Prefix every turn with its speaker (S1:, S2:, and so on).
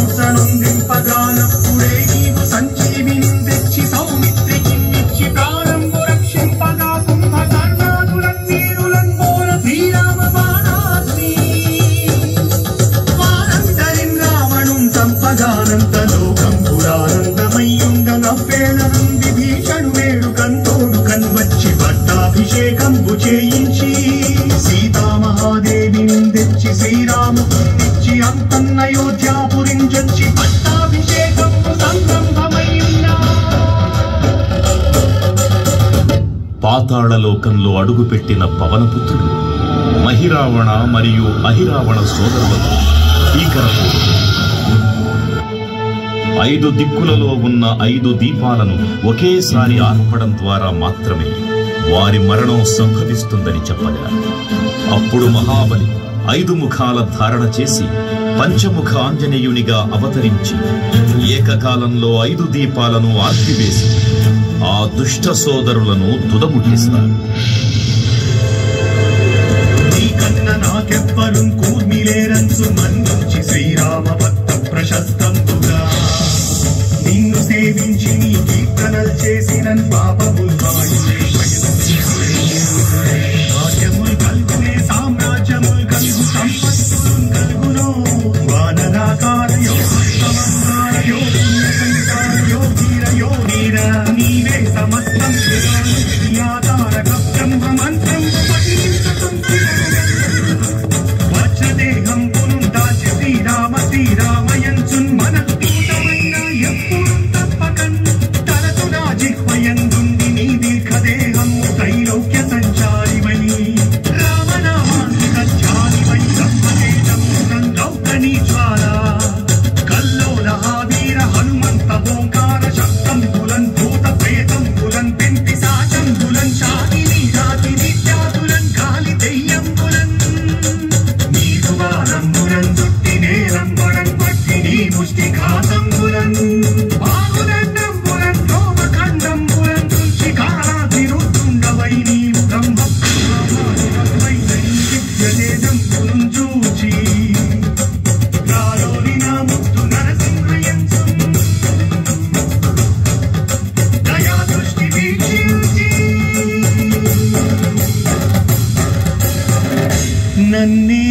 S1: మనసనుందింపగానప్పుడే నీవు సంజీవిని తెచ్చి సౌమిత్రికి నిచ్చి ప్రాణంబు రక్షింపగా కుంభకర్ణాదులన్ వీరులన్ పోర శ్రీరామ బాణాగ్ని వారందరిన్ రావణుం సంపగానంత లోకం పురానందమయ్యుండ నవ్వేళనం విభీషణు వేడుకంతోడు కన్వచ్చి పట్టాభిషేకంబు చేయించి సీతామహాదేవిని తెచ్చి శ్రీరామునిచ్చి అంతన్నయోధ్యాపురించొచ్చి పట్టాభిషేకంబు సంరంభమయ్యున్నా.
S2: పాతాళలోకంలో అడుగుపెట్టిన పవనపుత్రుడు మహిరావణ మరియు అహిరావణ సోదరులతో భీకరపు 5 దిక్కులలో ఉన్న 5 దీపాలను ఒకేసారి ఆర్పడం ద్వారా మాత్రమే వారి మరణం సంభవిస్తుందని చెప్పగా అప్పుడు మహాబలి 5 ముఖాల ధారణ చేసి పంచముఖ ఆంజనేయునిగా అవతరించి ఏకకాలంలో 5 దీపాలను ఆర్పివేసి ఆ దుష్ట సోదరులను తుదముట్టిస్తారు.
S1: నాకెవ్వరు కూర్మిలేరంచు మన్నించి శ్రీరామ భక్త ప్రశస్తంబుగా నిన్ను సేవించి నీ కీర్తనలు చేసిన పాపములు రాజ్యములు కల్గునే సామ్రాజ్యములు కలుగు సంపత్తులు కలుగునో వానరాకార నీవే సమస్తం బ్రహ్మ మంత్రం వజ్రదేహం పునం దాచి శ్రీరామయంచున్ మన దూతమైన ఎప్పుడు తప్పకన్ తలతు నా జిహ్వయందుంది నీ దీర్ఘదేహం త్రైలోక్య సంచారివై రామనామాన్ని సత్యానివై బ్రహ్మతేజం సంగౌకనీ జ్వాల కల్లోల ఆవీర హనుమంత ఓంకార శబ్దం బులన్ భూత ప్రేతం బులన్ పెంటి సాచం బులన్ శాకిని జాతి విద్యాతులన్ కాలి దెయ్యం బులన్ నీకు వారంబులన్ దుట్టి నేరంబులన్ పట్టి నీ ముష్టి ఘాతంబులన్ బాహుదండంబులన్ రోమఖండంబులన్ తుంచి కాలాధిరుతుండవై నీవు బ్రహ్మ వై విద్యలేదంబులను చూచి రాలోని నా ముత్తు నరసింహయంచు దయా దృష్టి వీక్షించి నన్నే